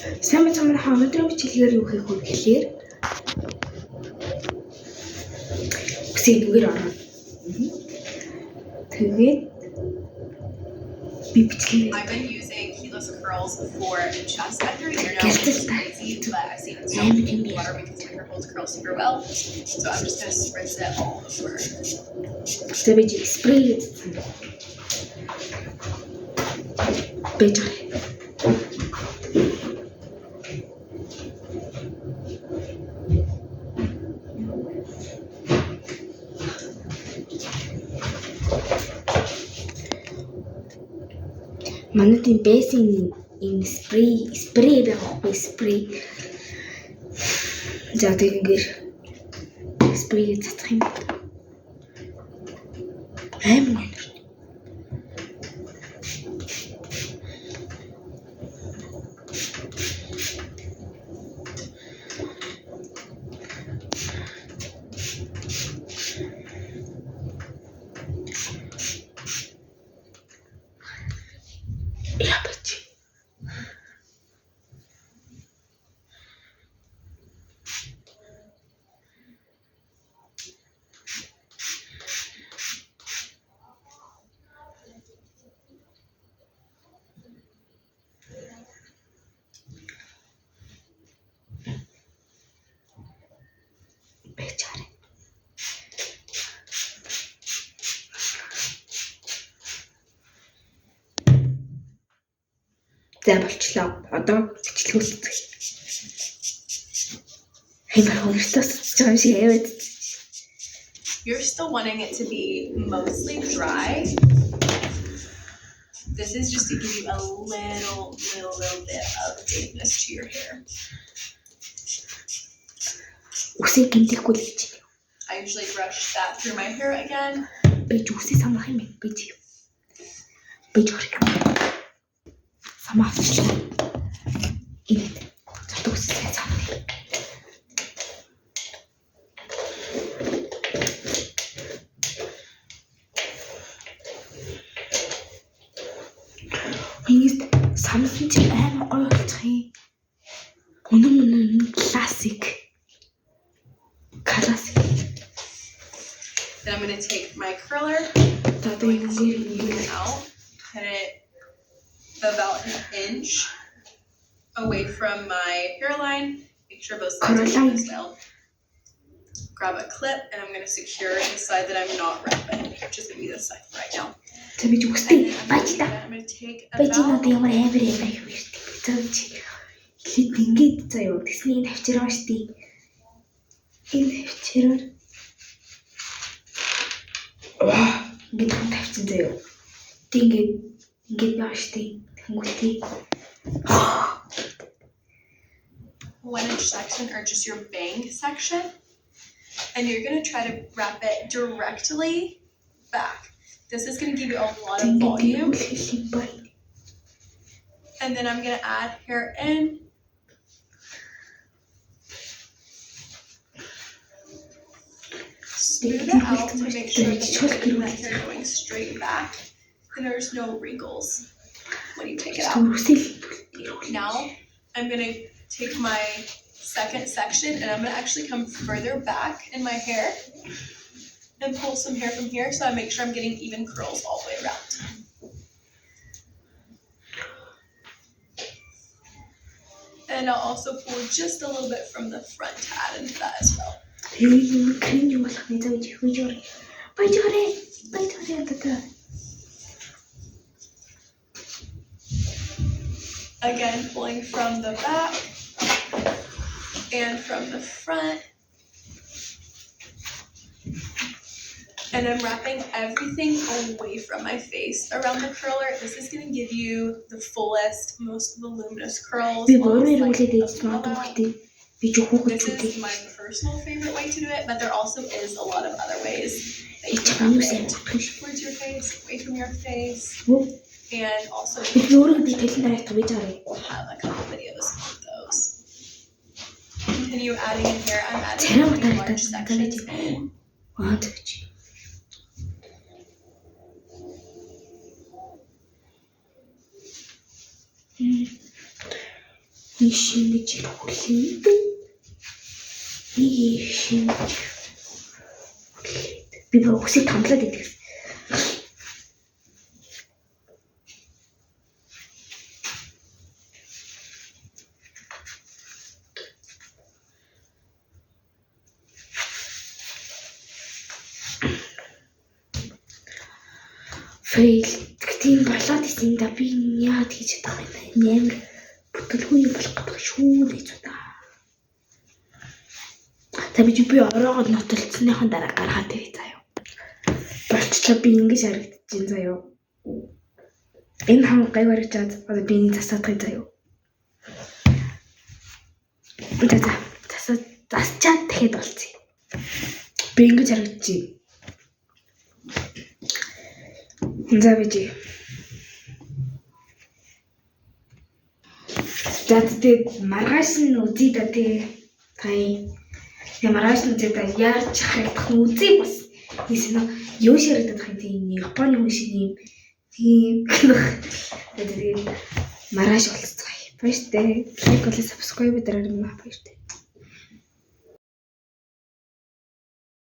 Сайн цамын өнөөдрийн бичлэгээр юу хийх вэ гэхээр үгээр орно. Тэгээд би бичлэгээ I've been using keyless curls for chest vector here now. It's crazy, but I've seen it so water because my hair holds curls super well. So I'm just gonna spritz it all over. Тэвэж спрей бэж. Манайд энэ бэсийн энэ спрей байхгүй спрей. За тэгэхээр спрей цацах юм. Амар өндөр. За болчлоо. Одоо зэчлүүлэх. You're still wanting it to be mostly dry. This is just to give you a little bit of dampness to your hair. I usually brush that through my hair again. Then I'm going to take my curler, going to even it out, put it about an inch away from my hairline. Make sure both sides are even as well. Grab a clip and I'm going to secure the side that I'm not wrapping, which is going to be this side right now. And then I'm going to take about... One inch section or just your bang section, and you're going to try to wrap it directly back. This is going to give you a lot of volume. And then I'm going to add hair in. Smooth it out to make sure that you're that hair going straight back and there's no wrinkles when you take it out. Now I'm going to take my second section and I'm going to actually come further back in my hair and pull some hair from here so I make sure I'm getting even curls all the way around. And I'll also pull just a little bit from the front to add into that as well. Again, pulling from the back and from the front. And I'm wrapping everything away from my face around the curler. This is going to give you the fullest, most voluminous curls. This is my personal favorite way to do it, but there also is a lot of other ways that you can wrap it towards your face, away from your face, and also I have a couple videos on those. Continue adding in here. I'm adding large sections in. Шинэж хүлээд. Шинэж. Би бүр үсийг томлоод идэх. Фейл тийм болоод исэн да би яагаад хийж чадах юм бэ? Нэмэр бүтэлгүй болох гэдэг шүү гэж удаа. Та би ороогоо нотолцсныхан дараа гаргаад ирээ заяа. Болчихлоо би ингэж харагдчихээн заяа. Энэ хам гайвар чад одоо би энэ засаадах заяа. Засчаад тэгэхэд болцъё. Би ингэж харагдчихъя. За бижи. Тэгээд маргааш нь үзье да тий. Тэгээ маргааш нь үзье да яаж харагдах нь үзье бас. Ийсэн юу ширэгдэх юм тийм Японы хүн шиг юм. Тийм. Тэгээд маргааш болцгоё. Баяртай. Лайк болоо subscribe дараарай маа баяртай.